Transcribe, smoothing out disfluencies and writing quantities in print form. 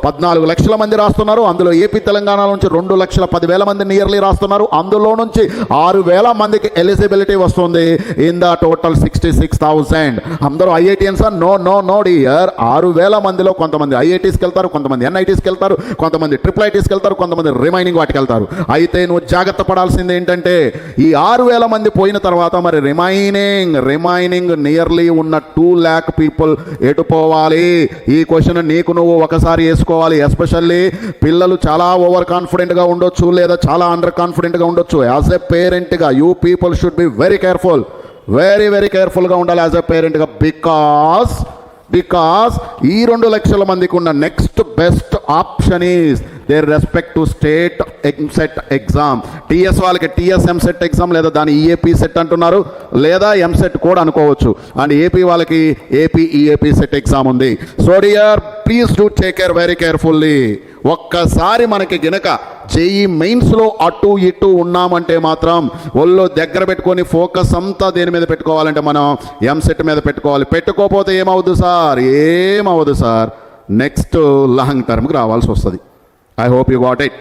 14 లక్షల మంది రాస్తున్నారు. అందులో ఏపీ తెలంగాణ నుంచి 2,10,000 మంది నియర్లీ రాస్తున్నారు. అందులో నుంచి 6,000 మందికి ఎలిజిబిలిటీ వస్తుంది. ఇన్ ద టోటల్ 66,000 అందరూ ఐఐటియన్స్. No dear. 6,000 మందిలో కొంతమంది ఐఐటీస్కి వెళ్తారు, కొంతమంది ఎన్ఐటీస్కి వెళ్తారు, కొంతమంది ట్రిపుల్ ఐటీస్కి వెళ్తారు, కొంతమంది రిమైనింగ్ వాటికి వెళ్తారు. అయితే నువ్వు జాగ్రత్త పడాల్సింది ఏంటంటే ఈ 6,000 మంది పోయిన తర్వాత మరి రిమైనింగ్ నియర్లీ ఉన్న 2 lakh పీపుల్ ఎటు పోవాలి? ఈ క్వశ్చన్ నీకు నువ్వు ఒకసారి వేసుకోవాలి. ఎస్పెషల్లీ పిల్లలు చాలా ఓవర్ కాన్ఫిడెంట్గా ఉండొచ్చు, లేదా చాలా అండర్ కాన్ఫిడెంట్గా ఉండొచ్చు. యాజ్ ఎ పేరెంట్గా you people should be very careful, very కేర్ఫుల్గా ఉండాలి యాజ్ ఎ పేరెంట్గా. బికాస్ ఈ 2 లక్షల మందికి ఉన్న next best option is there respect to state EAMCET exam. TS వాళ్ళకి టీఎస్ ఎంసెట్ ఎగ్జామ్, లేదా దాని ఈఏపీ సెట్ అంటున్నారు, లేదా ఎంసెట్ కూడా అనుకోవచ్చు. అండ్ ఏపీ వాళ్ళకి ఏపీ ఈఏపీ సెట్ ఎగ్జామ్ ఉంది. So dear, please do take care very carefully. ఒక్కసారి మనకి గనక జేఈ మెయిన్స్లో అటు ఇటు ఉన్నామంటే మాత్రం ఒళ్ళు దగ్గర పెట్టుకొని ఫోకస్ అంతా దేని మీద పెట్టుకోవాలంటే మనం ఎంసెట్ మీద పెట్టుకోవాలి. పెట్టుకోకపోతే ఏమవుదు సార్, నెక్స్ట్ లాంగ్ టర్మ్కి రావాల్సి వస్తుంది. I hope you got it.